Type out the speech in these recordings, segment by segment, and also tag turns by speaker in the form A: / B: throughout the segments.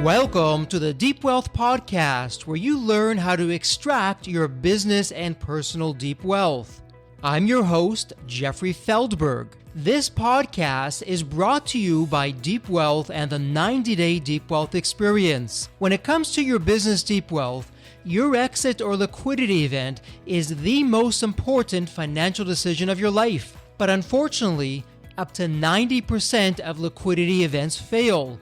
A: Welcome to the Deep Wealth Podcast, where you learn how to extract your business and personal deep wealth. I'm your host, Jeffrey Feldberg. This podcast is brought to you by Deep Wealth and the 90-Day Deep Wealth Experience. When it comes to your business deep wealth, your exit or liquidity event is the most important financial decision of your life. But unfortunately, up to 90% of liquidity events fail.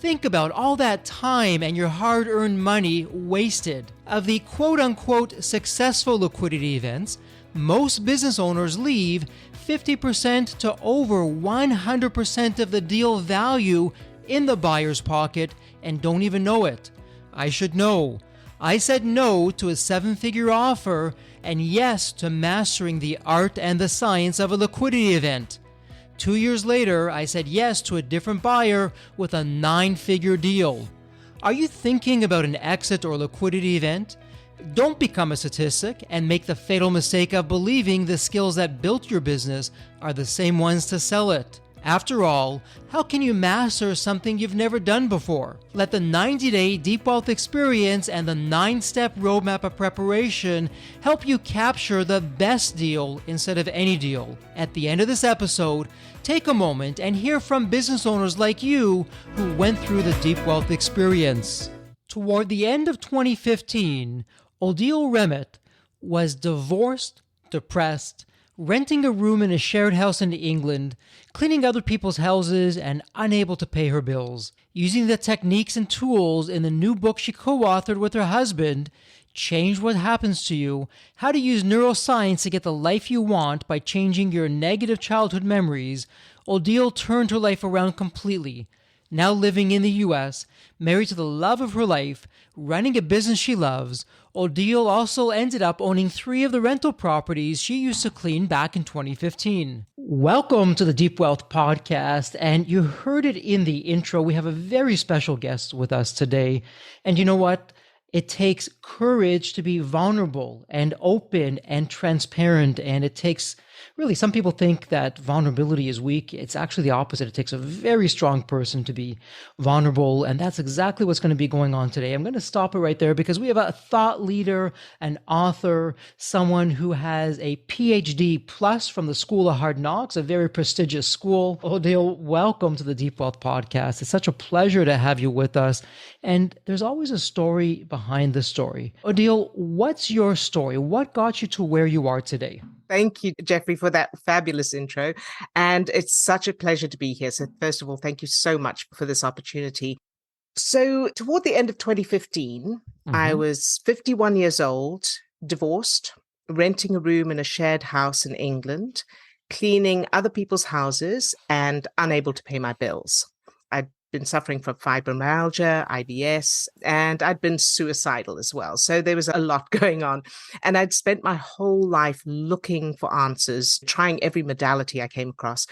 A: Think about all that time and your hard-earned money wasted. Of the quote-unquote successful liquidity events, most business owners leave 50% to over 100% of the deal value in the buyer's pocket and don't even know it. I should know. I said no to a seven-figure offer and yes to mastering the art and the science of a liquidity event. 2 years later, I said yes to a different buyer with a 9-figure deal. Are you thinking about an exit or liquidity event? Don't become a statistic and make the fatal mistake of believing the skills that built your business are the same ones to sell it. After all, how can you master something you've never done before? Let the 90-Day Deep Wealth Experience and the 9-step roadmap of preparation help you capture the best deal instead of any deal. At the end of this episode, take a moment and hear from business owners like you who went through the Deep Wealth Experience. Toward the end of 2015, Odille Remmert was divorced, depressed, renting a room in a shared house in England, cleaning other people's houses, and unable to pay her bills. Using the techniques and tools in the new book she co-authored with her husband, Change What Happens to You, How to Use Neuroscience to Get the Life You Want by Changing Your Negative Childhood Memories, Odille turned her life around completely. Now living in the U.S., married to the love of her life, running a business she loves, Odille also ended up owning 3 of the rental properties she used to clean back in 2015. Welcome to the Deep Wealth Podcast, and you heard it in the intro. We have a very special guest with us today, and you know what? It takes courage to be vulnerable and open and transparent, and it takes really, some people think that vulnerability is weak. It's actually the opposite. It takes a very strong person to be vulnerable, and that's exactly what's going to be going on today. I'm going to stop it right there because we have a thought leader, an author, someone who has a PhD plus from the School of Hard Knocks, a very prestigious school. Odille, welcome to the Deep Wealth Podcast. It's such a pleasure to have you with us, and there's always a story behind the story. Odille, what's your story? What got you to where you are today?
B: Thank you, Jeffrey, for that fabulous intro. And it's such a pleasure to be here. So first of all, thank you so much for this opportunity. So toward the end of 2015, I was 51 years old, divorced, renting a room in a shared house in England, cleaning other people's houses and unable to pay my bills. I'd been suffering from fibromyalgia, IBS, and I'd been suicidal as well. So there was a lot going on. And I'd spent my whole life looking for answers, trying every modality I came across.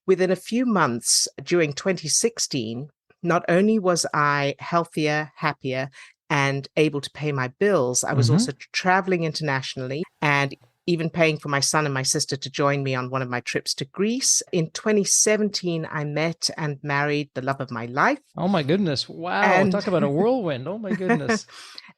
B: Within a few months during 2016, not only was I healthier, happier, and able to pay my bills, I was also traveling internationally and even paying for my son and my sister to join me on one of my trips to Greece. In 2017, I met and married the love of my life.
A: Oh my goodness. Wow. Talk about a whirlwind. Oh my goodness.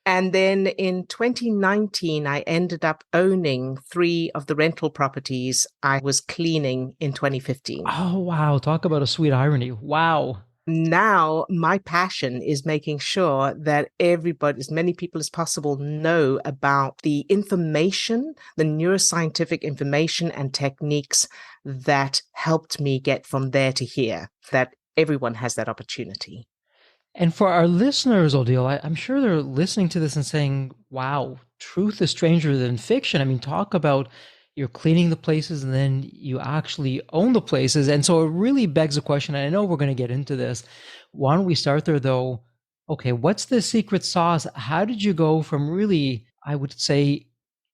B: And then in 2019, I ended up owning 3 of the rental properties I was cleaning in 2015.
A: Oh, wow. Talk about a sweet irony. Wow.
B: Now, my passion is making sure that everybody, as many people as possible, know about the information, the neuroscientific information and techniques that helped me get from there to here, that everyone has that opportunity.
A: And for our listeners, Odille, I'm sure they're listening to this and saying, wow, truth is stranger than fiction. I mean, talk about you're cleaning the places and then you actually own the places. And so it really begs a question. And I know we're going to get into this. Why don't we start there though? Okay, what's the secret sauce? How did you go from really, I would say,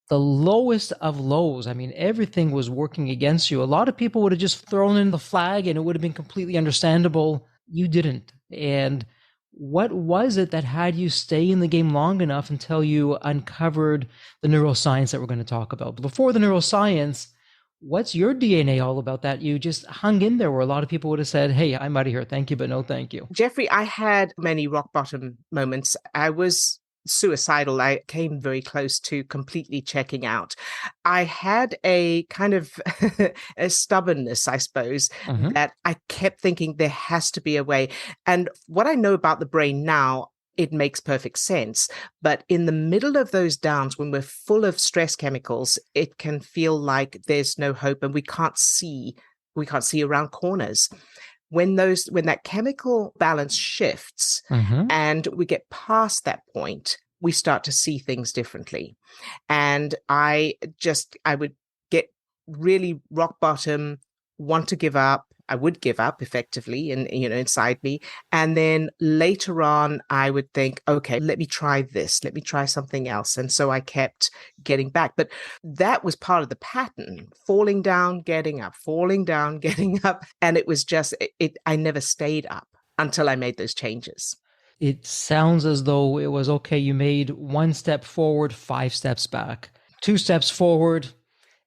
A: the lowest of lows? I mean, everything was working against you. A lot of people would have just thrown in the flag and it would have been completely understandable. You didn't. And what was it that had you stay in the game long enough until you uncovered the neuroscience that we're going to talk about? But before the neuroscience, What's your DNA all about that you just hung in there where a lot of people would have said, hey, I'm out of here. Thank you, but no thank you.
B: Jeffrey, I had many rock bottom moments. I was suicidal. I came very close to completely checking out. I had a kind of a stubbornness, I suppose, that I kept thinking there has to be a way. And what I know about the brain now, it makes perfect sense. But in the middle of those downs, when we're full of stress chemicals, it can feel like there's no hope and we can't see around corners. When that chemical balance shifts and we get past that point, we start to see things differently. And I would get really rock bottom, want to give up. I would give up effectively and, inside me. And then later on, I would think, okay, let me try this. Let me try something else. And so I kept getting back. But that was part of the pattern, falling down, getting up, falling down, getting up. And it was just, I never stayed up until I made those changes.
A: It sounds as though it was, okay, you made 1 step forward, 5 steps back, 2 steps forward,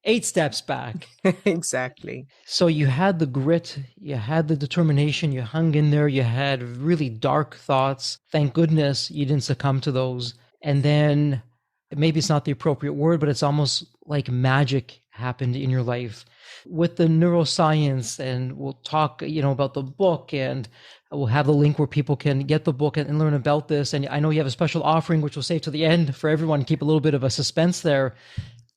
A: 8 steps back.
B: Exactly.
A: So you had the grit, you had the determination, you hung in there, you had really dark thoughts. Thank goodness you didn't succumb to those. And then maybe it's not the appropriate word, but it's almost like magic happened in your life. With the neuroscience, and we'll talk, about the book, and we'll have the link where people can get the book and learn about this. And I know you have a special offering, which we'll save to the end for everyone to keep a little bit of a suspense there.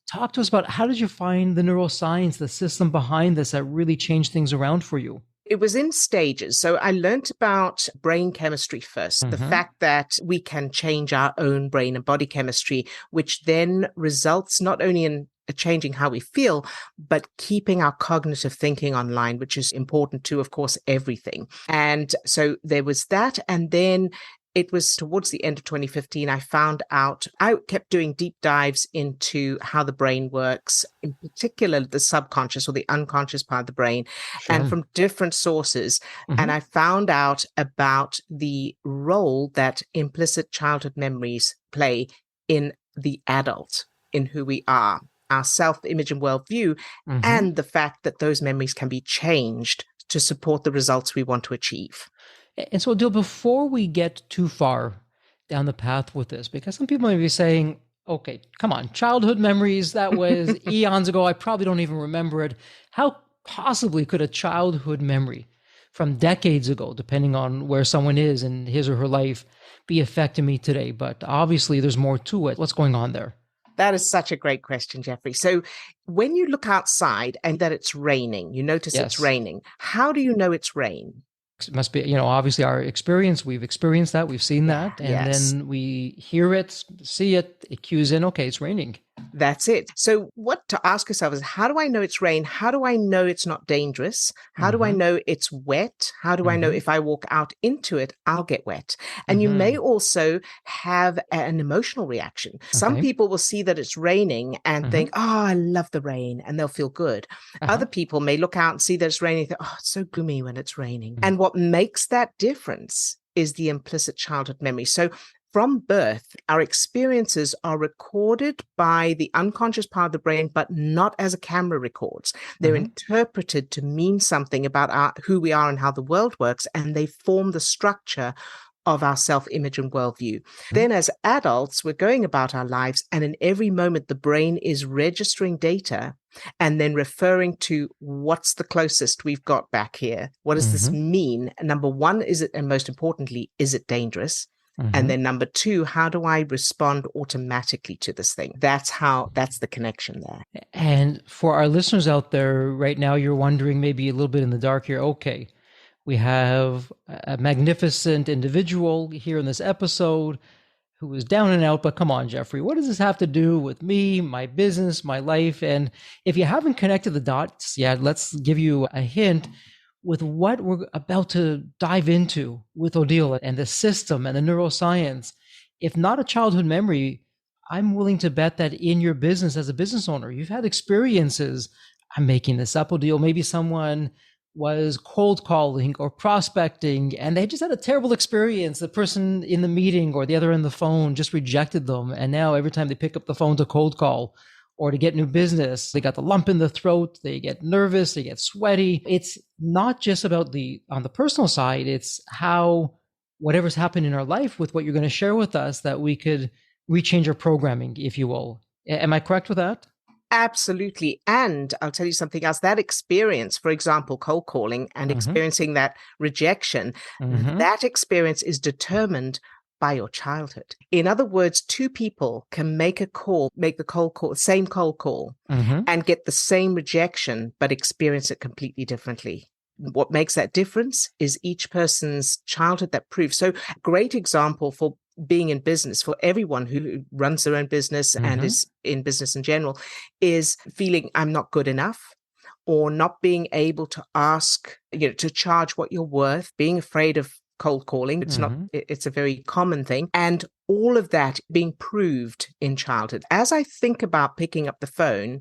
A: Talk to us about, how did you find the neuroscience, the system behind this that really changed things around for you?
B: It was in stages. So I learned about brain chemistry first, the fact that we can change our own brain and body chemistry, which then results not only in changing how we feel, but keeping our cognitive thinking online, which is important to, of course, everything. And so there was that. And then it was towards the end of 2015, I found out, I kept doing deep dives into how the brain works, in particular the subconscious or the unconscious part of the brain, and from different sources. And I found out about the role that implicit childhood memories play in the adult, in who we are, our self-image and worldview, and the fact that those memories can be changed to support the results we want to achieve.
A: And so, Odille, before we get too far down the path with this, because some people may be saying, okay, come on, childhood memories, that was eons ago. I probably don't even remember it. How possibly could a childhood memory from decades ago, depending on where someone is in his or her life, be affecting me today? But obviously there's more to it. What's going on there?
B: That is such a great question, Jeffrey. So when you look outside and that it's raining, you notice it's raining. How do you know it's rain?
A: It must be, obviously our experience. We've experienced that. We've seen that. And then we hear it, see it, it cues in, okay, it's raining.
B: That's it. So what to ask yourself is, how do I know it's rain? How do I know it's not dangerous? How do I know it's wet? How do I know if I walk out into it, I'll get wet? And you may also have an emotional reaction. Some people will see that it's raining and think, oh, I love the rain, and they'll feel good. Other people may look out and see that it's raining and think, oh, it's so gloomy when it's raining. And what makes that difference is the implicit childhood memory. So from birth, our experiences are recorded by the unconscious part of the brain, but not as a camera records. They're interpreted to mean something about who we are and how the world works, and they form the structure of our self-image and worldview. Then as adults, we're going about our lives, and in every moment, the brain is registering data and then referring to what's the closest we've got back here. What does this mean? Number one, is it, and most importantly, is it dangerous? And then number two, how do I respond automatically to this thing? That's the connection there.
A: And for our listeners out there right now, you're wondering maybe a little bit in the dark here. Okay, we have a magnificent individual here in this episode who is down and out, but come on, Jeffrey, what does this have to do with me, my business, my life? And if you haven't connected the dots yet, let's give you a hint with what we're about to dive into with Odille and the system and the neuroscience. If not a childhood memory, I'm willing to bet that in your business as a business owner, you've had experiences. I'm making this up, Odille. Maybe someone was cold calling or prospecting and they just had a terrible experience. The person in the meeting or the other end of the phone just rejected them. And now every time they pick up the phone to cold call, or to get new business. They got the lump in the throat, they get nervous, they get sweaty. It's not just about on the personal side, it's how whatever's happened in our life with what you're going to share with us that we could rechange our programming, if you will. Am I correct with that?
B: Absolutely. And I'll tell you something else. That experience, for example, cold calling and experiencing that rejection, that experience is determined by your childhood. In other words, two people can make the cold call, same cold call, and get the same rejection, but experience it completely differently. What makes that difference is each person's childhood that proves. So, great example for being in business, for everyone who runs their own business and is in business in general, is feeling I'm not good enough, or not being able to ask, to charge what you're worth, being afraid of cold calling. It's a very common thing. And all of that being proved in childhood. As I think about picking up the phone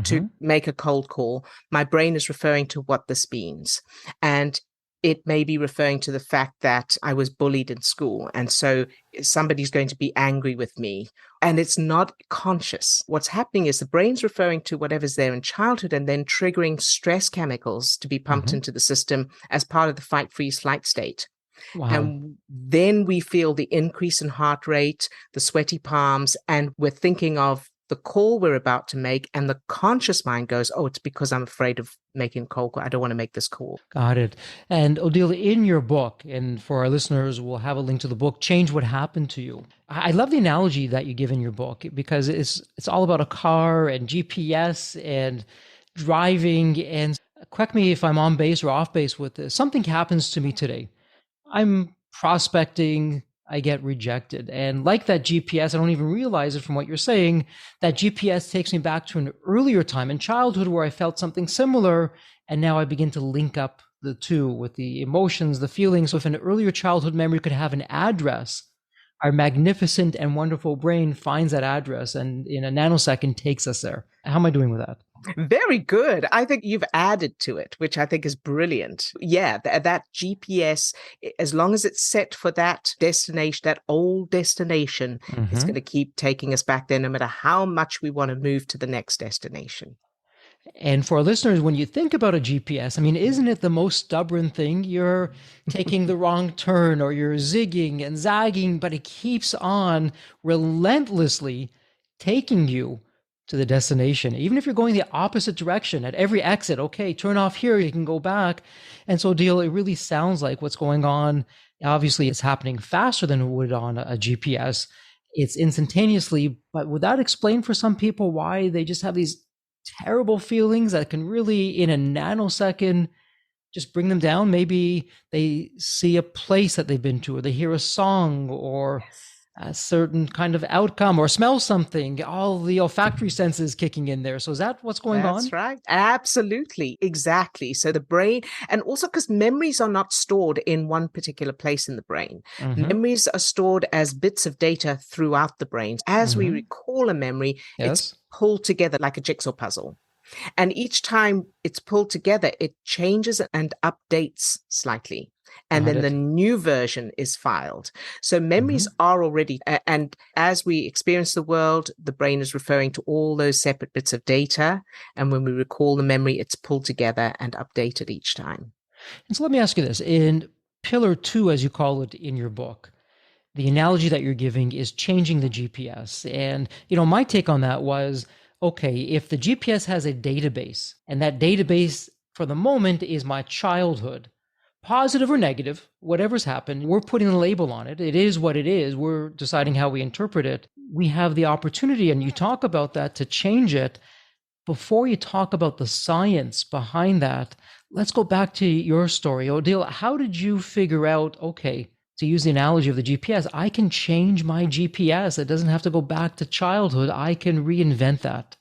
B: to make a cold call, my brain is referring to what this means. And it may be referring to the fact that I was bullied in school. And so somebody's going to be angry with me. And it's not conscious. What's happening is the brain's referring to whatever's there in childhood and then triggering stress chemicals to be pumped into the system as part of the fight, freeze, flight state.
A: Wow.
B: And then we feel the increase in heart rate, the sweaty palms, and we're thinking of the call we're about to make, and the conscious mind goes, oh, it's because I'm afraid of making a cold call. I don't want to make this call.
A: Got it. And Odille, in your book, and for our listeners, we'll have a link to the book, Change What Happened to You. I love the analogy that you give in your book, because it's all about a car and GPS and driving. And correct me if I'm on base or off base with this. Something happens to me today. I'm prospecting, I get rejected. And like that GPS, I don't even realize it from what you're saying, that GPS takes me back to an earlier time in childhood where I felt something similar. And now I begin to link up the two with the emotions, the feelings. So if an earlier childhood memory could have an address, our magnificent and wonderful brain finds that address and in a nanosecond takes us there. How am I doing with that?
B: Very good. I think you've added to it, which I think is brilliant. Yeah, that GPS, as long as it's set for that destination, that old destination, it's going to keep taking us back there no matter how much we want to move to the next destination.
A: And for our listeners, when you think about a GPS, I mean, isn't it the most stubborn thing? You're taking the wrong turn or you're zigging and zagging, but it keeps on relentlessly taking you to the destination. Even if you're going the opposite direction at every exit, okay, turn off here, you can go back. And so, Odille, it really sounds like what's going on, obviously it's happening faster than it would on a GPS. It's instantaneously, but would that explain for some people why they just have these terrible feelings that can really, in a nanosecond, just bring them down? Maybe they see a place that they've been to, or they hear a song, or a certain kind of outcome, or smell something, all the olfactory senses kicking in there. So is that what's going on?
B: That's right. Absolutely. Exactly. So the brain, and also because memories are not stored in one particular place in the brain. Memories are stored as bits of data throughout the brain. As we recall a memory, it's pulled together like a jigsaw puzzle. And each time it's pulled together, it changes and updates slightly. And then the new version is filed. So memories are already, and as we experience the world, the brain is referring to all those separate bits of data. And when we recall the memory, it's pulled together and updated each time.
A: And so let me ask you this. In Pillar 2, as you call it in your book, the analogy that you're giving is changing the GPS. And, my take on that was, okay, if the GPS has a database, and that database for the moment is my childhood, positive or negative, whatever's happened, we're putting a label on it. It is what it is. We're deciding how we interpret it. We have the opportunity, and you talk about that, to change it. Before you talk about the science behind that, let's go back to your story. Odille, how did you figure out, okay, to use the analogy of the GPS, I can change my GPS. It doesn't have to go back to childhood. I can reinvent that.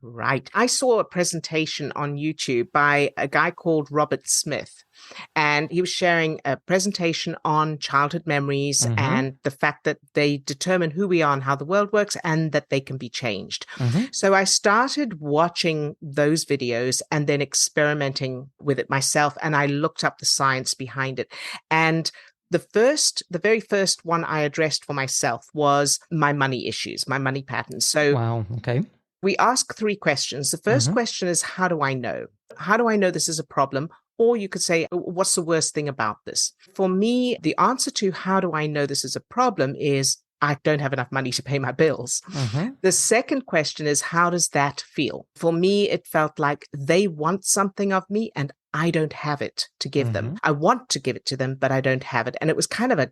B: Right. I saw a presentation on YouTube by a guy called Robert Smith, and he was sharing a presentation on childhood memories and the fact that they determine who we are and how the world works, and that they can be changed. So I started watching those videos and then experimenting with it myself, and I looked up the science behind it. And the very first one I addressed for myself was my money issues, my money patterns. So
A: wow, okay.
B: We ask three questions. The first question is, how do I know? How do I know this is a problem? Or you could say, what's the worst thing about this? For me, the answer to how do I know this is a problem is I don't have enough money to pay my bills. The second question is, how does that feel? For me, it felt like they want something of me and I don't have it to give them. I want to give it to them, but I don't have it. And it was kind of a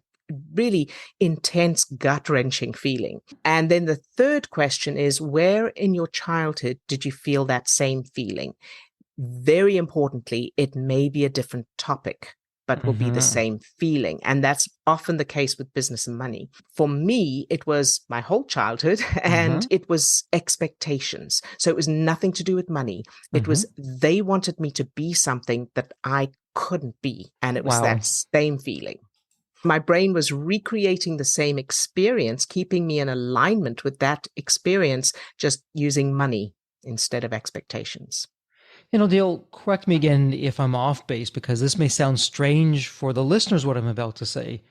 B: really intense, gut-wrenching feeling. And then the third question is, where in your childhood did you feel that same feeling? Very importantly, it may be a different topic, but will be the same feeling. And that's often the case with business and money. For me, it was my whole childhood and it was expectations. So it was nothing to do with money. It was they wanted me to be something that I couldn't be. And it was that same feeling. My brain was recreating the same experience, keeping me in alignment with that experience, just using money instead of expectations.
A: Odille, correct me again if I'm off base, because this may sound strange for the listeners, what I'm about to say.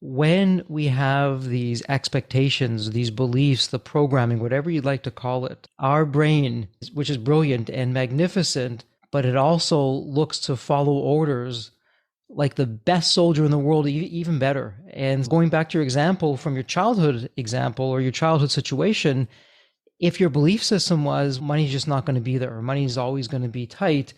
A: When we have these expectations, these beliefs, the programming, whatever you'd like to call it, our brain, which is brilliant and magnificent, but it also looks to follow orders like the best soldier in the world, even better. And going back to your example from your childhood example or your childhood situation, if your belief system was money's just not going to be there, or money's always going to be tight,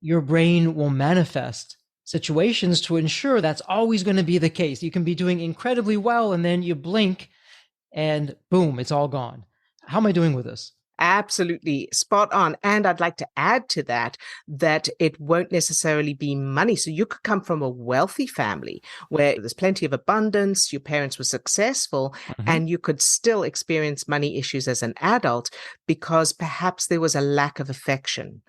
A: your brain will manifest situations to ensure that's always going to be the case. You can be doing incredibly well and then you blink and boom, it's all gone. How am I doing with this?
B: Absolutely spot on. And I'd like to add to that, that it won't necessarily be money. So you could come from a wealthy family where there's plenty of abundance, your parents were successful, and you could still experience money issues as an adult because perhaps there was a lack of affection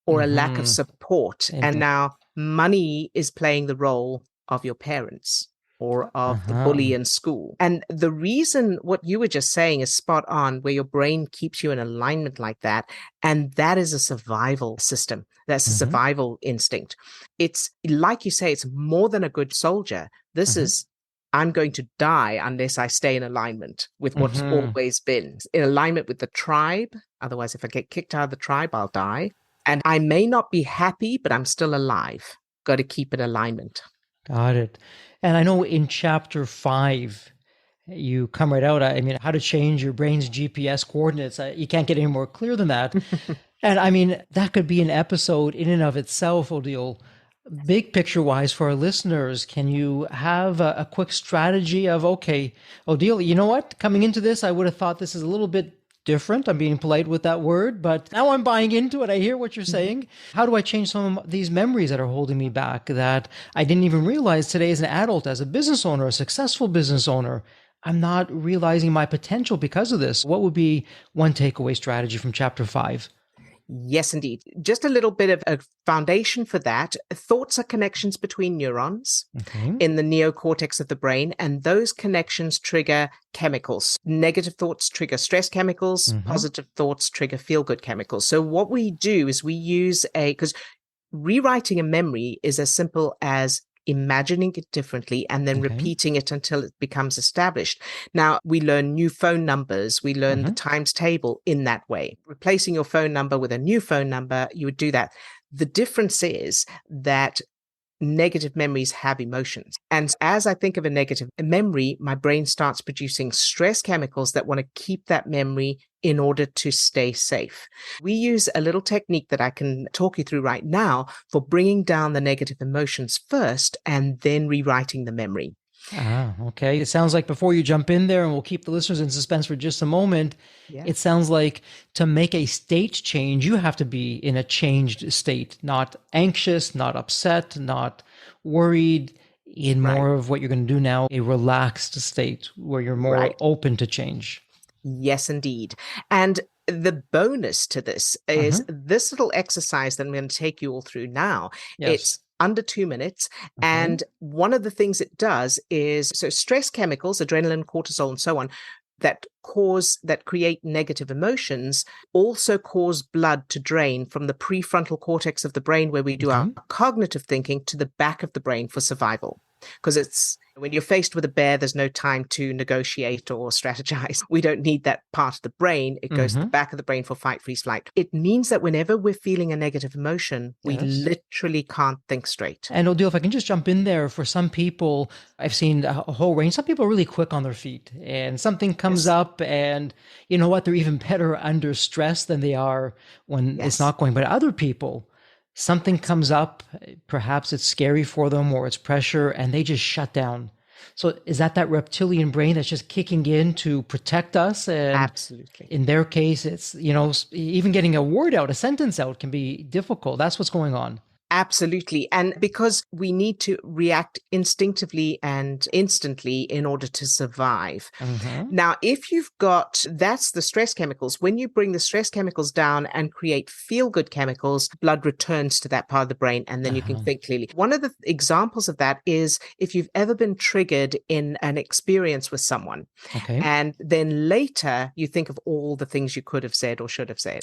B: or a lack of support. And now money is playing the role of your parents or of the bully in school. And the reason what you were just saying is spot on, where your brain keeps you in alignment like that. And that is a survival system. That's a survival instinct. It's like you say, it's more than a good soldier. This is, I'm going to die unless I stay in alignment with what's always been. In alignment with the tribe. Otherwise, if I get kicked out of the tribe, I'll die. And I may not be happy, but I'm still alive. Got to keep in alignment.
A: Got it. And I know in chapter 5, you come right out. I mean, how to change your brain's GPS coordinates. You can't get any more clear than that. And I mean, that could be an episode in and of itself, Odille. Big picture wise for our listeners, can you have a quick strategy of, okay, Odille, you know what? Coming into this, I would have thought this is a little bit different. I'm being polite with that word, but now I'm buying into it. I hear what you're saying. How do I change some of these memories that are holding me back that I didn't even realize today as an adult, as a business owner, a successful business owner? I'm not realizing my potential because of this. What would be one takeaway strategy from chapter 5?
B: Yes, indeed. Just a little bit of a foundation for that. Thoughts are connections between neurons in the neocortex of the brain, and those connections trigger chemicals. Negative thoughts trigger stress chemicals, positive thoughts trigger feel-good chemicals. So what we do is we use because rewriting a memory is as simple as imagining it differently and then repeating it until it becomes established. Now, we learn new phone numbers. We learn the times table in that way. Replacing your phone number with a new phone number, you would do that. The difference is that negative memories have emotions. And as I think of a negative memory, my brain starts producing stress chemicals that want to keep that memory in order to stay safe. We use a little technique that I can talk you through right now for bringing down the negative emotions first and then rewriting the memory.
A: Okay. It sounds like before you jump in there, and we'll keep the listeners in suspense for just a moment, it sounds like to make a state change, you have to be in a changed state, not anxious, not upset, not worried, in more of what you're going to do now, a relaxed state where you're more open to change.
B: Yes, indeed. And the bonus to this is this little exercise that I'm going to take you all through now. It's under 2 minutes. And one of the things it does is, so stress chemicals, adrenaline, cortisol, and so on, that create negative emotions also cause blood to drain from the prefrontal cortex of the brain where we do our cognitive thinking to the back of the brain for survival. because it's when you're faced with a bear, there's no time to negotiate or strategize. We don't need that part of the brain. It goes to the back of the brain for fight, freeze, flight. It means that whenever we're feeling a negative emotion, we literally can't think straight.
A: And Odille, if I can just jump in there, for some people, I've seen a whole range. Some people are really quick on their feet, and something comes up, and you know what? They're even better under stress than they are when it's not going. But other people, something comes up, perhaps it's scary for them or it's pressure, and they just shut down. So is that reptilian brain that's just kicking in to protect us? And
B: absolutely.
A: In their case, it's, even getting a word out, a sentence out can be difficult. That's what's going on.
B: Absolutely. And because we need to react instinctively and instantly in order to survive. Now, if you've got, that's the stress chemicals. When you bring the stress chemicals down and create feel-good chemicals, blood returns to that part of the brain, and then you can think clearly. One of the examples of that is if you've ever been triggered in an experience with someone, and then later you think of all the things you could have said or should have said.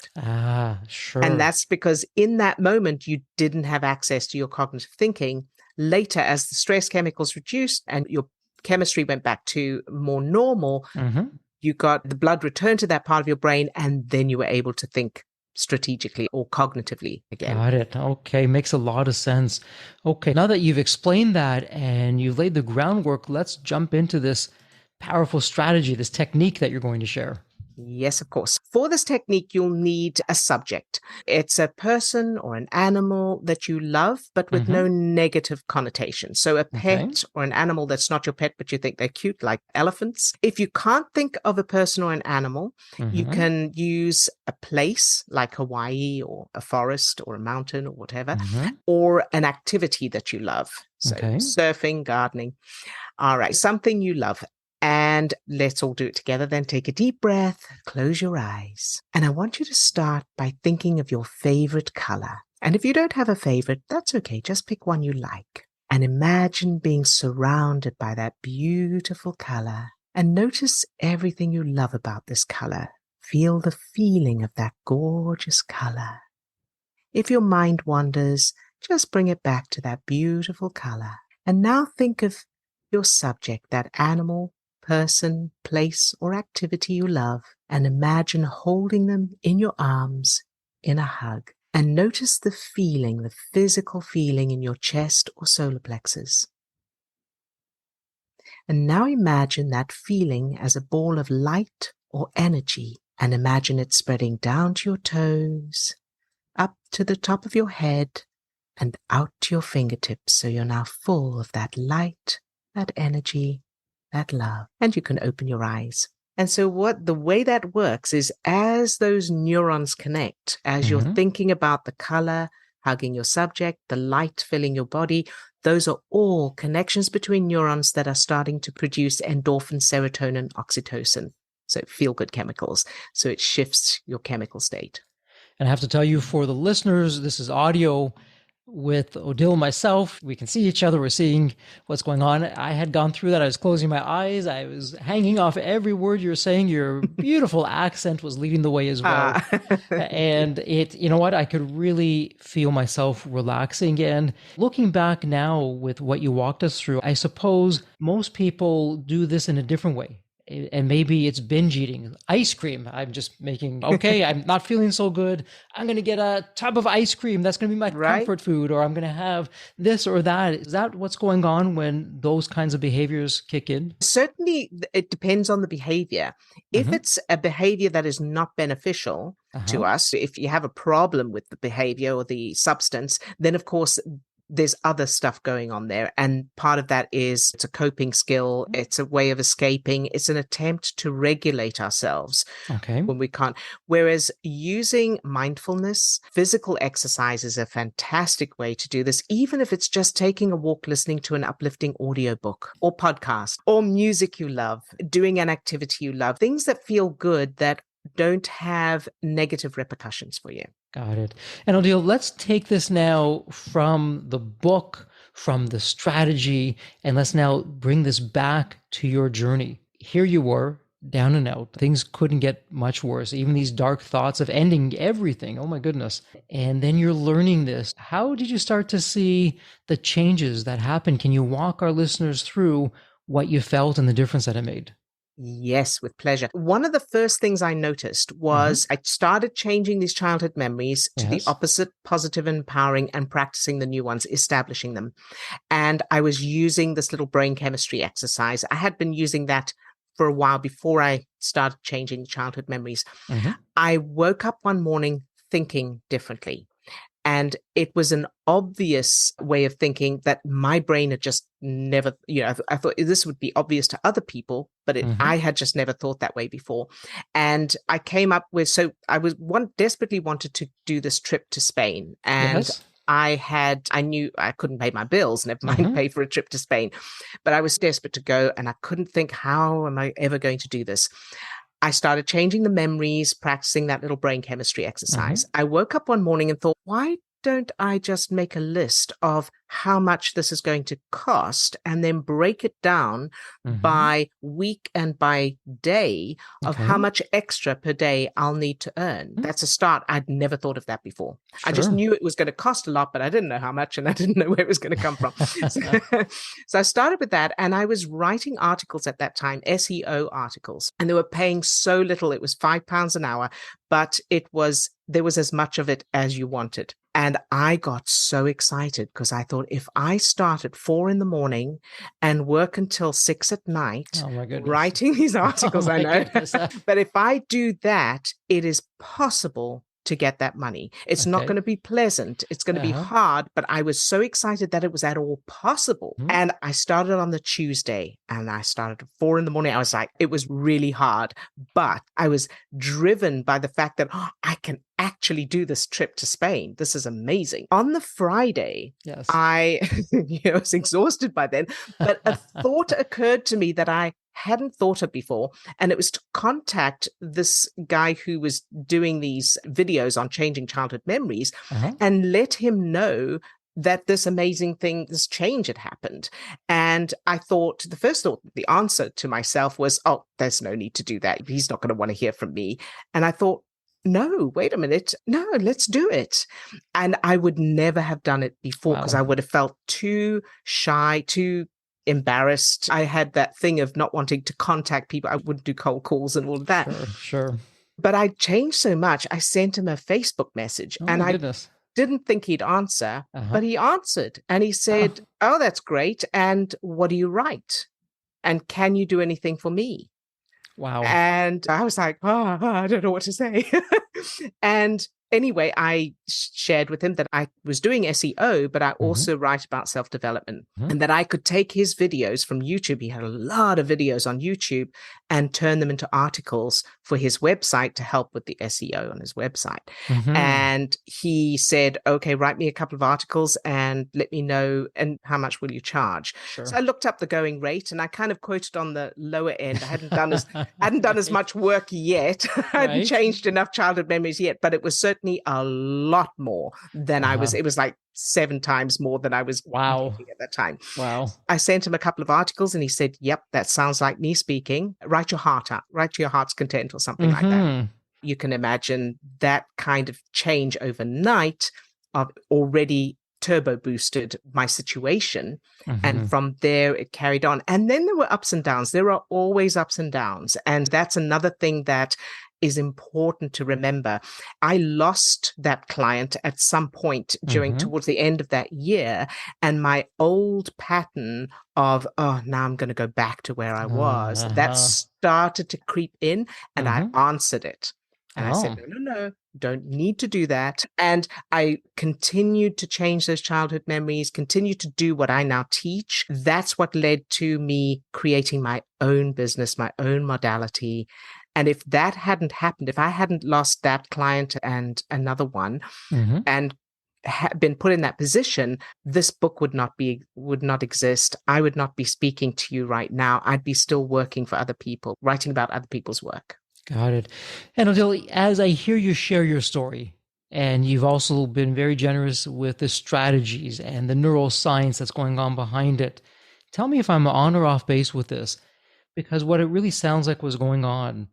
A: Sure.
B: And that's because in that moment, you didn't have access to your cognitive thinking. Later, as the stress chemicals reduced and your chemistry went back to more normal, you got the blood returned to that part of your brain, and then you were able to think strategically or cognitively again.
A: Got it. Okay. Makes a lot of sense. Okay. Now that you've explained that and you've laid the groundwork, let's jump into this powerful strategy, this technique that you're going to share.
B: Yes, of course. For this technique, you'll need a subject. It's a person or an animal that you love, but with no negative connotation. So a pet or an animal that's not your pet, but you think they're cute, like elephants. If you can't think of a person or an animal, you can use a place like Hawaii or a forest or a mountain or whatever, or an activity that you love. So surfing, gardening. All right, something you love. And let's all do it together. Then take a deep breath, close your eyes. And I want you to start by thinking of your favorite color. And if you don't have a favorite, that's okay. Just pick one you like. And imagine being surrounded by that beautiful color. And notice everything you love about this color. Feel the feeling of that gorgeous color. If your mind wanders, just bring it back to that beautiful color. And now think of your subject, that animal, person, place, or activity you love, and imagine holding them in your arms in a hug. And notice the feeling, the physical feeling in your chest or solar plexus. And now imagine that feeling as a ball of light or energy, and imagine it spreading down to your toes, up to the top of your head, and out to your fingertips. So you're now full of that light, that energy, that love, and you can open your eyes. And so the way that works is as those neurons connect, as you're thinking about the color, hugging your subject, the light filling your body, those are all connections between neurons that are starting to produce endorphin, serotonin, oxytocin. So feel-good chemicals. So it shifts your chemical state.
A: And I have to tell you, for the listeners, this is audio. With Odille and myself, we can see each other. We're seeing what's going on. I had gone through that. I was closing my eyes. I was hanging off every word you're saying. Your beautiful accent was leading the way as well. And you know what? I could really feel myself relaxing. And looking back now with what you walked us through, I suppose most people do this in a different way. And maybe it's binge eating. Ice cream. I'm just making, I'm not feeling so good. I'm going to get a tub of ice cream. That's going to be my comfort food. Or I'm going to have this or that. Is that what's going on when those kinds of behaviors kick in?
B: Certainly, it depends on the behavior. If it's a behavior that is not beneficial to us, if you have a problem with the behavior or the substance, then of course, there's other stuff going on there. And part of that is it's a coping skill. It's a way of escaping. It's an attempt to regulate ourselves when we can't. Whereas using mindfulness, physical exercise is a fantastic way to do this, even if it's just taking a walk, listening to an uplifting audiobook or podcast or music you love, doing an activity you love, things that feel good that don't have negative repercussions for you.
A: Got it. And Odille, let's take this now from the book, from the strategy, and let's now bring this back to your journey. Here you were down and out. Things couldn't get much worse. Even these dark thoughts of ending everything. Oh my goodness. And then you're learning this. How did you start to see the changes that happened? Can you walk our listeners through what you felt and the difference that it made?
B: Yes, with pleasure. One of the first things I noticed was I started changing these childhood memories to the
A: Yes.
B: opposite, positive, empowering, and practicing the new ones, establishing them. And I was using this little brain chemistry exercise. I had been using that for a while before I started changing childhood memories. I woke up one morning thinking differently. And it was an obvious way of thinking that my brain had just never, I thought this would be obvious to other people, but I had just never thought that way before. And I came up with, so I was desperately wanted to do this trip to Spain. And
A: Yes.
B: I knew I couldn't pay my bills, never mind pay for a trip to Spain, but I was desperate to go and I couldn't think, how am I ever going to do this? I started changing the memories, practicing that little brain chemistry exercise. I woke up one morning and thought, why don't I just make a list of how much this is going to cost and then break it down by week and by day of how much extra per day I'll need to earn. That's a start. I'd never thought of that before. I just knew it was going to cost a lot, but I didn't know how much and I didn't know where it was going to come from. So I started with that and I was writing articles at that time, SEO articles, and they were paying so little. It was £5 an hour, but there was as much of it as you wanted. And I got so excited because I thought, if I start at 4 a.m. and work until 6 p.m, writing these articles, I know, but if I do that, it is possible to get that money. It's not going to be pleasant. It's going to be hard, but I was so excited that it was at all possible. And I started on the Tuesday and I started at 4 a.m. I was like, it was really hard, but I was driven by the fact that I can actually do this trip to Spain. This is amazing. On the Friday, I was exhausted by then, but a thought occurred to me that I hadn't thought of before. And it was to contact this guy who was doing these videos on changing childhood memories and let him know that this amazing thing, this change had happened. And I thought, the answer to myself was, oh, there's no need to do that. He's not going to want to hear from me. And I thought, no, wait a minute. No, let's do it. And I would never have done it before because I would have felt too shy, too embarrassed. I had that thing of not wanting to contact people. I wouldn't do cold calls and all of that.
A: Sure.
B: But I changed so much. I sent him a Facebook message and I didn't think he'd answer, but he answered and he said, oh, that's great. And what do you write? And can you do anything for me?
A: Wow.
B: And I was like, I don't know what to say. And anyway, I shared with him that I was doing SEO, but I also write about self-development and that I could take his videos from YouTube. He had a lot of videos on YouTube and turn them into articles for his website to help with the SEO on his website. And he said, okay, write me a couple of articles and let me know, and how much will you charge? So I looked up the going rate and I kind of quoted on the lower end. I hadn't done as much work yet. I hadn't changed enough childhood memories yet, but it was certainly a lot more than I was. It was like 7 times more than I was thinking at that time.
A: Wow.
B: I sent him a couple of articles and he said, yep, that sounds like me speaking. Write your heart out. Write to your heart's content or something like that. You can imagine that kind of change overnight of already turbo boosted my situation. And from there, it carried on. And then there were ups and downs. There are always ups and downs. And that's another thing that is important to remember. I lost that client at some point towards the end of that year. And my old pattern of, now I'm going to go back to where I was, that started to creep in and I answered it. And I said, no, don't need to do that. And I continued to change those childhood memories, continued to do what I now teach. That's what led to me creating my own business, my own modality. And if that hadn't happened, if I hadn't lost that client and another one and been put in that position, this book would not exist. I would not be speaking to you right now. I'd be still working for other people, writing about other people's work.
A: Got it. And Odille, as I hear you share your story, and you've also been very generous with the strategies and the neuroscience that's going on behind it, tell me if I'm on or off base with this. because what it really sounds like was going on,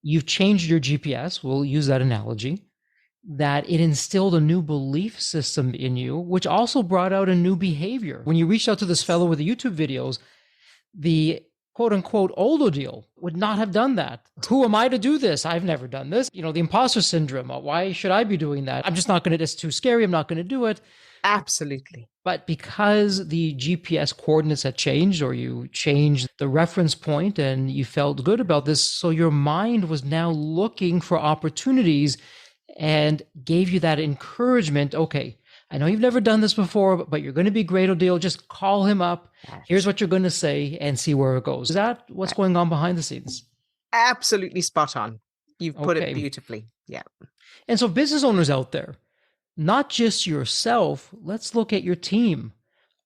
A: you've changed your GPS, we'll use that analogy, that it instilled a new belief system in you, which also brought out a new behavior. When you reached out to this fellow with the YouTube videos, the quote unquote old Odille would not have done that. Who am I to do this? I've never done this. You know, the imposter syndrome. Why should I be doing that? I'm just not going to, it's too scary. I'm not going to do it.
B: Absolutely.
A: But because the GPS coordinates had changed, or you changed the reference point and you felt good about this, so your mind was now looking for opportunities and gave you that encouragement. Okay, I know you've never done this before, but you're going to be great, Odille. Just call him up. Here's what you're going to say and see where it goes. Is that what's going on behind the scenes?
B: Absolutely spot on. You've put it beautifully. Yeah.
A: And so business owners out there, not just yourself, let's look at your team,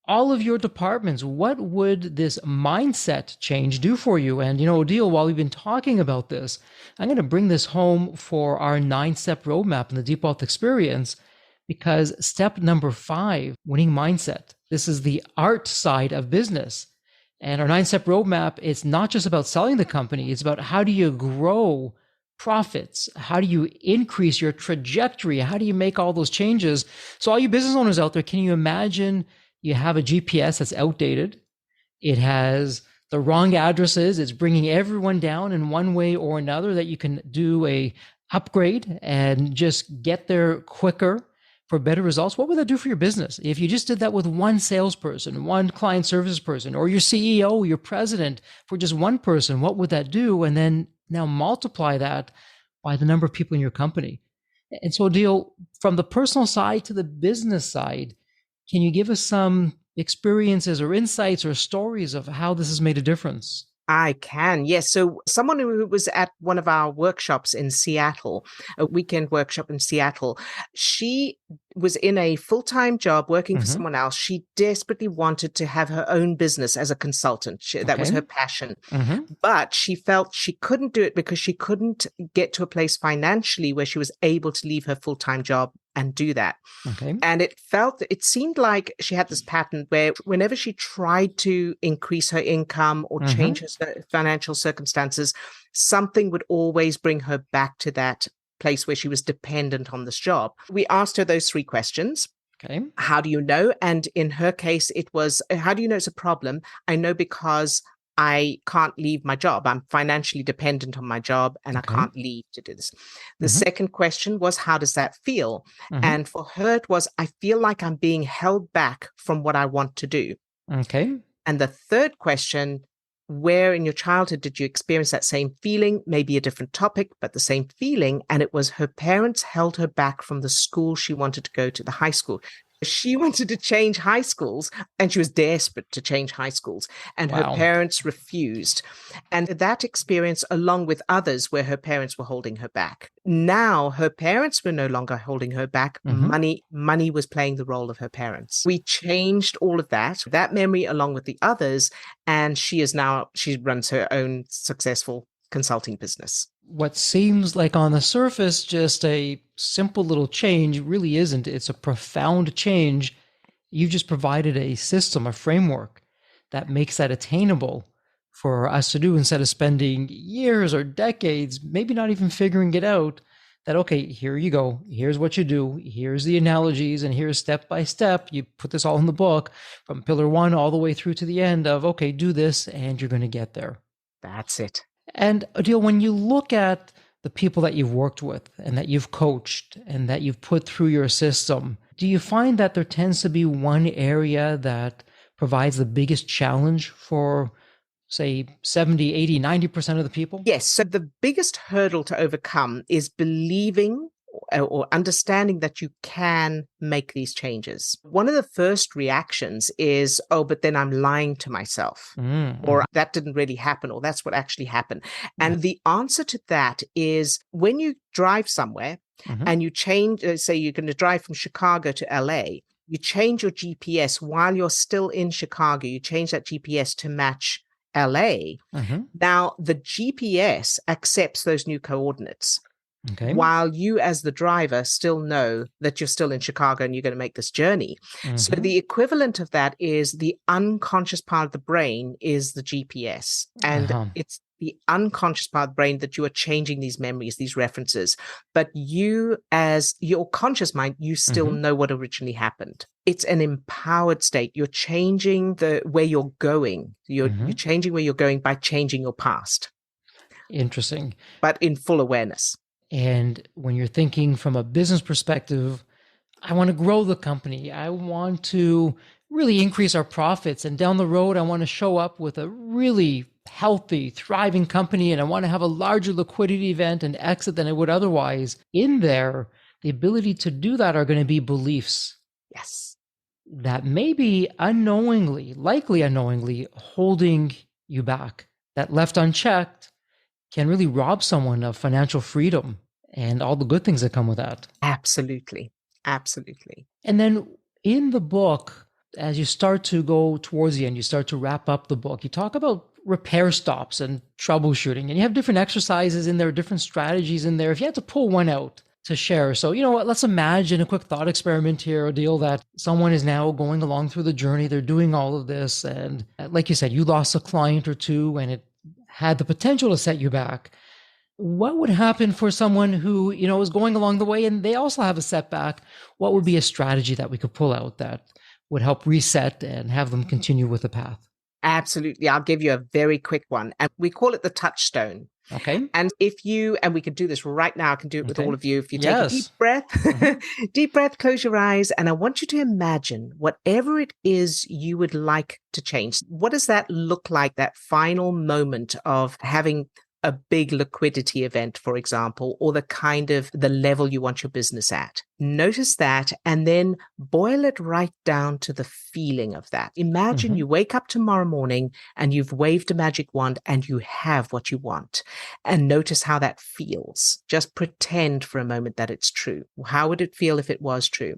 A: all of your departments. What would this mindset change do for you? And, Odille, while we've been talking about this, I'm going to bring this home for our 9-step roadmap in the Deep Wealth Experience, because step number 5, winning mindset. This is the art side of business. And our 9-step roadmap, it's not just about selling the company. It's about how do you grow profits? How do you increase your trajectory? How do you make all those changes? So all you business owners out there, can you imagine you have a GPS that's outdated? It has the wrong addresses. It's bringing everyone down in one way or another, that you can do a upgrade and just get there quicker for better results. What would that do for your business? If you just did that with one salesperson, one client services person, or your CEO, your president, for just one person, what would that do? And then now multiply that by the number of people in your company. And so, Odille, from the personal side to the business side, can you give us some experiences or insights or stories of how this has made a difference?
B: I can, yes. So someone who was at one of our workshops in Seattle, a weekend workshop in Seattle, she was in a full-time job working for someone else. She desperately wanted to have her own business as a consultant. That was her passion. But she felt she couldn't do it because she couldn't get to a place financially where she was able to leave her full-time job and do that. And it seemed like she had this pattern where whenever she tried to increase her income or change her financial circumstances, something would always bring her back to that place where she was dependent on this job. We asked her those 3 questions. How do you know? And in her case, it was, how do you know it's a problem? I know because I can't leave my job. I'm financially dependent on my job and I can't leave to do this. The second question was, how does that feel? And for her, it was, I feel like I'm being held back from what I want to do. And the third question, where in your childhood did you experience that same feeling? Maybe a different topic, but the same feeling. And it was her parents held her back from the school she wanted to go to, the high school. She wanted to change high schools and she was desperate to change high schools, and her parents refused. And that experience, along with others where her parents were holding her back. Now her parents were no longer holding her back. Money was playing the role of her parents. We changed all of that memory along with the others. And she runs her own successful consulting business.
A: What seems like on the surface just a simple little change really isn't. It's a profound change. You've just provided a system, a framework that makes that attainable for us to do, instead of spending years or decades, maybe not even figuring it out. That, okay, here you go. Here's what you do. Here's the analogies, and here's step by step. You put this all in the book from pillar 1 all the way through to the end of, okay, do this and you're going to get there.
B: That's it.
A: And Odille, when you look at the people that you've worked with and that you've coached and that you've put through your system, do you find that there tends to be one area that provides the biggest challenge for, say, 70, 80, 90% of the people?
B: Yes. So the biggest hurdle to overcome is believing or understanding that you can make these changes. One of the first reactions is, oh, but then I'm lying to myself, or that didn't really happen, or that's what actually happened. And the answer to that is, when you drive somewhere and you change, say you're going to drive from Chicago to LA, you change your GPS while you're still in Chicago, you change that GPS to match LA. Now, the GPS accepts those new coordinates.
A: Okay.
B: while you as the driver still know that you're still in Chicago and you're going to make this journey. So the equivalent of that is the unconscious part of the brain is the GPS. And it's the unconscious part of the brain that you are changing these memories, these references. But you, as your conscious mind, you still know what originally happened. It's an empowered state. You're changing the where you're going. You're changing where you're going by changing your past.
A: Interesting.
B: But in full awareness.
A: And when you're thinking from a business perspective, I want to grow the company. I want to really increase our profits. And down the road, I want to show up with a really healthy, thriving company. And I want to have a larger liquidity event and exit than I would otherwise. In there, the ability to do that are going to be beliefs.
B: Yes.
A: That may be unknowingly, likely unknowingly, holding you back. That left unchecked can really rob someone of financial freedom and all the good things that come with that.
B: Absolutely. Absolutely.
A: And then in the book, as you start to go towards the end, you start to wrap up the book, you talk about repair stops and troubleshooting, and you have different exercises in there, different strategies in there. If you had to pull one out to share. So, you know what, let's imagine a quick thought experiment here, Odille, that someone is now going along through the journey. They're doing all of this. And like you said, you lost a client or two and it had the potential to set you back. What would happen for someone who, you know, is going along the way and they also have a setback? What would be a strategy that we could pull out that would help reset and have them continue with the path?
B: Absolutely. I'll give you a very quick one. And we call it the touchstone.
A: Okay.
B: And and we can do this right now. I can do it with all of you. If you take a deep breath, deep breath, close your eyes. And I want you to imagine whatever it is you would like to change. What does that look like? That final moment of having a big liquidity event, for example, or the level you want your business at. Notice that and then boil it right down to the feeling of that. Imagine you wake up tomorrow morning and you've waved a magic wand and you have what you want. And notice how that feels. Just pretend for a moment that it's true. How would it feel if it was true?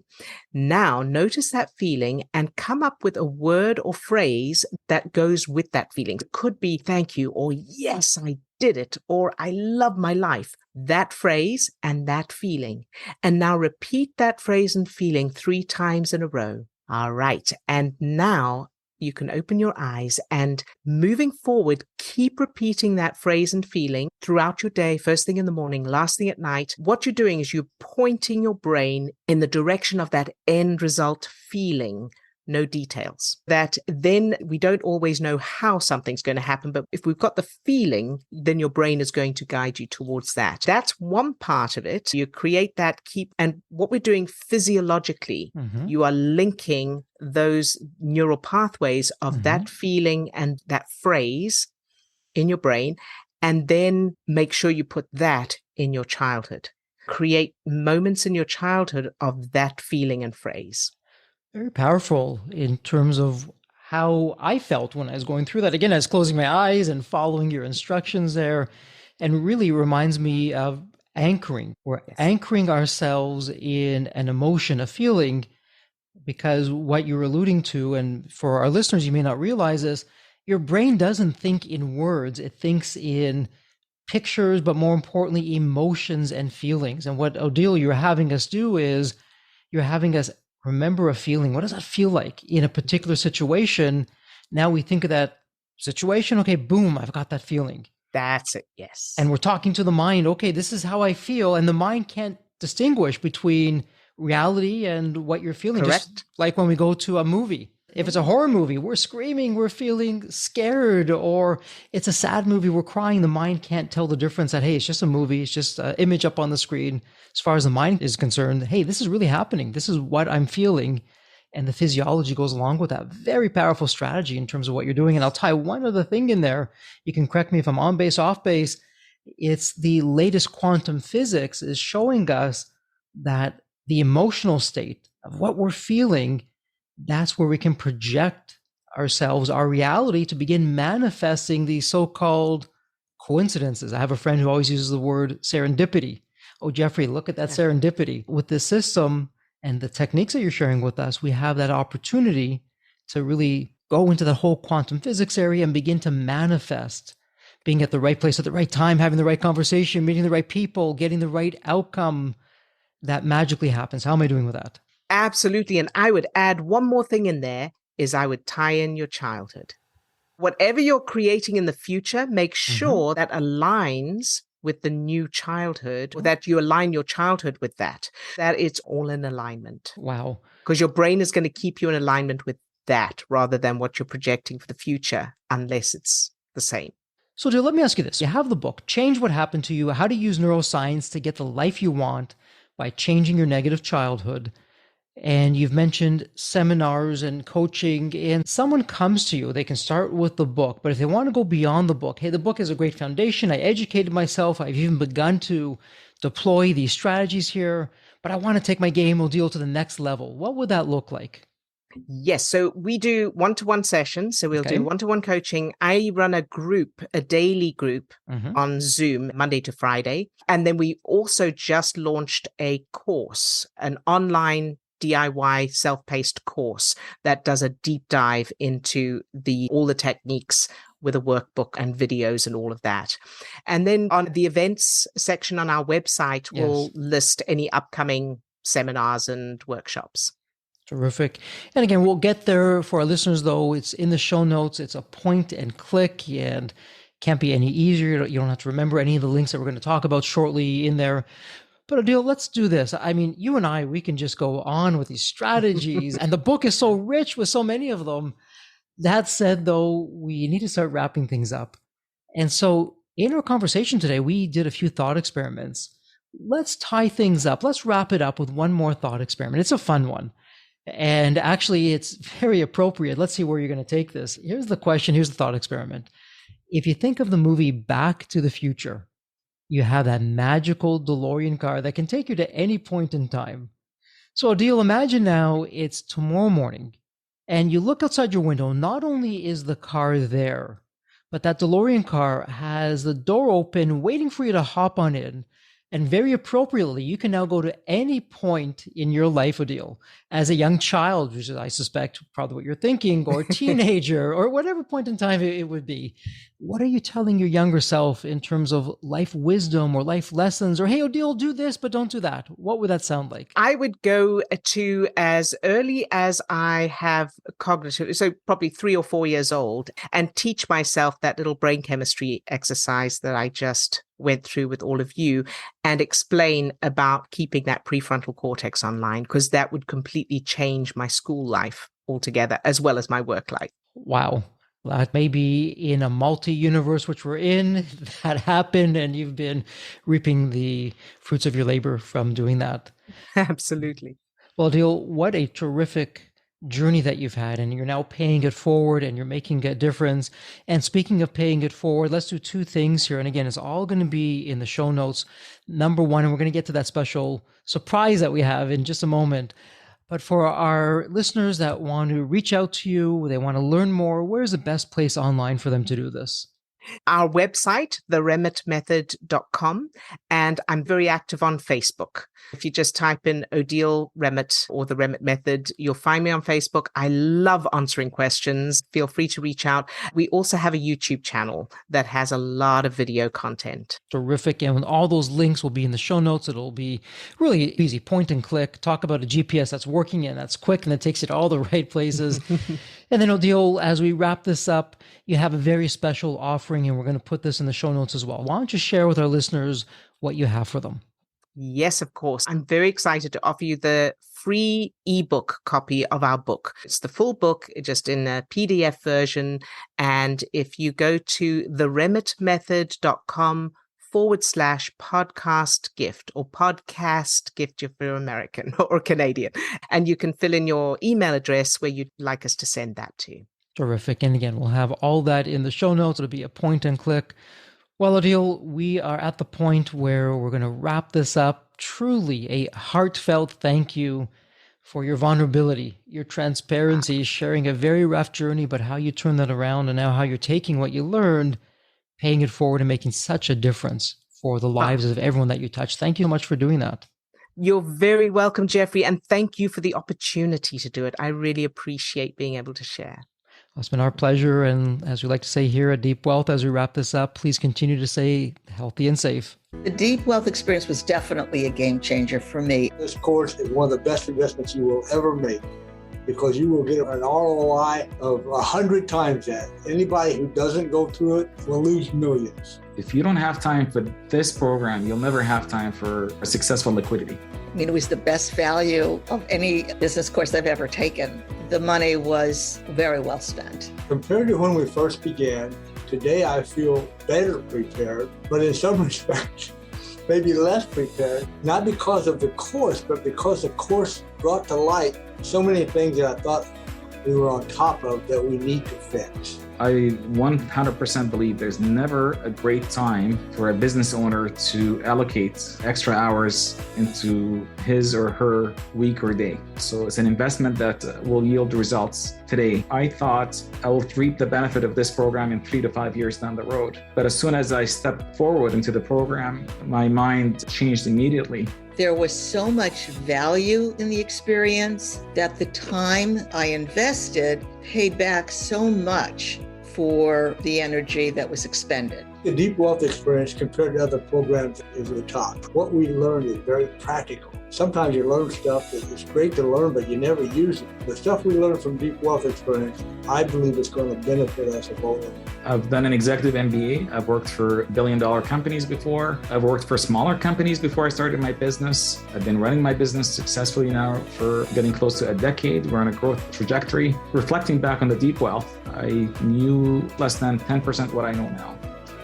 B: Now, notice that feeling and come up with a word or phrase that goes with that feeling. It could be thank you or yes, I did it, or I love my life. That phrase and that feeling. And now repeat that phrase and feeling 3 times in a row. All right. And now you can open your eyes and moving forward, keep repeating that phrase and feeling throughout your day, first thing in the morning, last thing at night. What you're doing is you're pointing your brain in the direction of that end result feeling. No details. That then we don't always know how something's going to happen, but if we've got the feeling, then your brain is going to guide you towards that. That's one part of it. You create that and what we're doing physiologically, you are linking those neural pathways of that feeling and that phrase in your brain, and then make sure you put that in your childhood. Create moments in your childhood of that feeling and phrase.
A: Very powerful in terms of how I felt when I was going through that. Again, I was closing my eyes and following your instructions there, and really reminds me of anchoring. We're anchoring ourselves in an emotion, a feeling, because what you're alluding to, and for our listeners, you may not realize this, your brain doesn't think in words. It thinks in pictures, but more importantly, emotions and feelings. And what, Odille, you're having us do is you're having us remember a feeling. What does that feel like in a particular situation? Now we think of that situation. Okay, boom, I've got that feeling.
B: That's it. Yes.
A: And we're talking to the mind. Okay, this is how I feel. And the mind can't distinguish between reality and what you're feeling.
B: Correct.
A: Just like when we go to a movie. If it's a horror movie, we're screaming, we're feeling scared, or it's a sad movie, we're crying. The mind can't tell the difference that, hey, it's just a movie. It's just an image up on the screen. As far as the mind is concerned, hey, this is really happening. This is what I'm feeling. And the physiology goes along with that. Very powerful strategy in terms of what you're doing. And I'll tie one other thing in there. You can correct me if I'm on base, off base. It's the latest quantum physics is showing us that the emotional state of what we're feeling, that's where we can project ourselves, our reality, to begin manifesting these so-called coincidences. I have a friend who always uses the word serendipity. Oh, Jeffrey, look at that serendipity. With this system and the techniques that you're sharing with us, we have that opportunity to really go into the whole quantum physics area and begin to manifest. being at the right place at the right time, having the right conversation, meeting the right people, getting the right outcome that magically happens. How am I doing with that?
B: Absolutely. And I would add one more thing in there is I would tie in your childhood. Whatever you're creating in the future, make sure that aligns with the new childhood, or that you align your childhood with that it's all in alignment.
A: Wow.
B: Because your brain is going to keep you in alignment with that rather than what you're projecting for the future, unless it's the same.
A: So, Jill, let me ask you this. You have the book, Change What Happened to You, How to Use Neuroscience to Get the Life You Want by Changing Your Negative Childhood. And you've mentioned seminars and coaching, and someone comes to you, they can start with the book, but if they want to go beyond the book, hey, the book is a great foundation. I educated myself. I've even begun to deploy these strategies here, but I want to take my game Odille to the next level. What would that look like?
B: Yes. So we do one-to-one sessions. So we'll do one-to-one coaching. I run a group, a daily group on Zoom, Monday to Friday. And then we also just launched a course, an online DIY self-paced course that does a deep dive into all the techniques with a workbook and videos and all of that. And then on the events section on our website, we'll list any upcoming seminars and workshops.
A: Terrific. And again, we'll get there for our listeners, though. It's in the show notes. It's a point and click, and can't be any easier. You don't have to remember any of the links that we're going to talk about shortly in there. But Odille, let's do this. I mean, you and I, we can just go on with these strategies, and the book is so rich with so many of them. That said, though, we need to start wrapping things up. And so in our conversation today, we did a few thought experiments. Let's tie things up. Let's wrap it up with one more thought experiment. It's a fun one. And actually, it's very appropriate. Let's see where you're going to take this. Here's the question. Here's the thought experiment. If you think of the movie Back to the Future, you have that magical DeLorean car that can take you to any point in time. So, Odille, imagine now it's tomorrow morning and you look outside your window. Not only is the car there, but that DeLorean car has the door open, waiting for you to hop on in. And very appropriately, you can now go to any point in your life, Odille, as a young child, which is, I suspect, probably what you're thinking, or a teenager, or whatever point in time it would be. What are you telling your younger self in terms of life wisdom or life lessons? Or, hey, Odille, do this, but don't do that. What would that sound like?
B: I would go to as early as I have cognitive, so probably 3 or 4 years old, and teach myself that little brain chemistry exercise that I just went through with all of you, and explain about keeping that prefrontal cortex online, because that would completely change my school life altogether, as well as my work life.
A: Wow. That may be in a multi-universe, which we're in, that happened, and you've been reaping the fruits of your labor from doing that.
B: Absolutely.
A: Well, Odille, what a terrific journey that you've had, and you're now paying it forward and you're making a difference. And speaking of paying it forward, let's do two things here. And again, it's all going to be in the show notes. Number one, and we're going to get to that special surprise that we have in just a moment. But for our listeners that want to reach out to you, they want to learn more, where's the best place online for them to do this?
B: Our website, theremmertmethod.com, and I'm very active on Facebook. If you just type in Odille Remmert or the Remmert Method, you'll find me on Facebook. I love answering questions. Feel free to reach out. We also have a YouTube channel that has a lot of video content.
A: Terrific. And all those links will be in the show notes. It'll be really easy, point and click. Talk about a GPS that's working and that's quick and it takes you to all the right places. And then, Odille, as we wrap this up, you have a very special offering, and we're going to put this in the show notes as well. Why don't you share with our listeners what you have for them?
B: Yes, of course. I'm very excited to offer you the free ebook copy of our book. It's the full book, just in a PDF version. And if you go to theremmertmethod.com/podcast gift, or podcast gift if you're American or Canadian, and you can fill in your email address where you'd like us to send that to.
A: Terrific. And again, we'll have all that in the show notes. It'll be a point and click. Well, Odille, we are at the point where we're going to wrap this up. Truly a heartfelt thank you for your vulnerability, your transparency, sharing a very rough journey, but how you turned that around, and now how you're taking what you learned, paying it forward, and making such a difference for the lives of everyone that you touch. Thank you so much for doing that.
B: You're very welcome, Jeffrey, and thank you for the opportunity to do it. I really appreciate being able to share.
A: It's been our pleasure. And as we like to say here at Deep Wealth, as we wrap this up, please continue to stay healthy and safe.
C: The Deep Wealth experience was definitely a game changer for me.
D: This course is one of the best investments you will ever make, because you will get an ROI of 100 times that. Anybody who doesn't go through it will lose millions.
E: If you don't have time for this program, you'll never have time for a successful liquidity.
C: I mean, it was the best value of any business course I've ever taken. The money was very well spent.
D: Compared to when we first began, today I feel better prepared, but in some respects, maybe less prepared, not because of the course, but because the course brought to light so many things that I thought we were on top of that we need to fix.
E: I 100% believe there's never a great time for a business owner to allocate extra hours into his or her week or day. So it's an investment that will yield results today. I thought I will reap the benefit of this program in 3 to 5 years down the road. But as soon as I stepped forward into the program, my mind changed immediately.
C: There was so much value in the experience that the time I invested paid back so much for the energy that was expended.
D: The Deep Wealth experience compared to other programs is the top. What we learned is very practical. Sometimes you learn stuff that is great to learn, but you never use it. The stuff we learned from Deep Wealth experience, I believe is going to benefit us both.
E: I've done an executive MBA. I've worked for billion-dollar companies before. I've worked for smaller companies before I started my business. I've been running my business successfully now for getting close to a decade. We're on a growth trajectory. Reflecting back on the Deep Wealth, I knew less than 10% what I know now.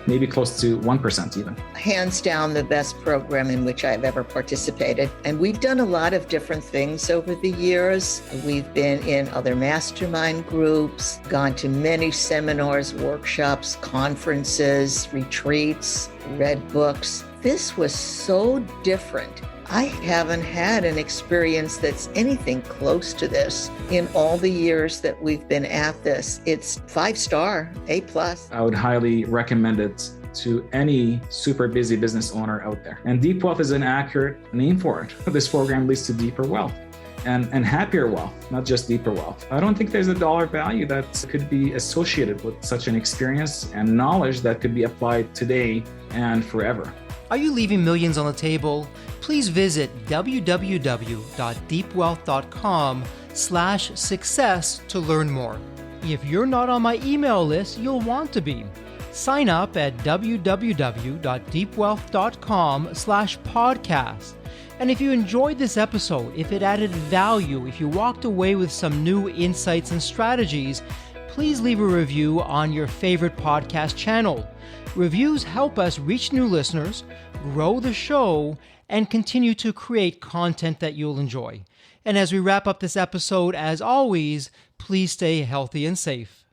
E: Maybe close to 1% even.
C: Hands down, the best program in which I've ever participated. And we've done a lot of different things over the years. We've been in other mastermind groups, gone to many seminars, workshops, conferences, retreats, read books. This was so different. I haven't had an experience that's anything close to this in all the years that we've been at this. It's 5-star, A+.
E: I would highly recommend it to any super busy business owner out there. And Deep Wealth is an accurate name for it. This program leads to deeper wealth and happier wealth, not just deeper wealth. I don't think there's a dollar value that could be associated with such an experience and knowledge that could be applied today and forever.
A: Are you leaving millions on the table? Please visit www.deepwealth.com/success to learn more. If you're not on my email list, you'll want to be. Sign up at www.deepwealth.com/podcast. And if you enjoyed this episode, if it added value, if you walked away with some new insights and strategies, please leave a review on your favorite podcast channel. Reviews help us reach new listeners, grow the show, and continue to create content that you'll enjoy. And as we wrap up this episode, as always, please stay healthy and safe.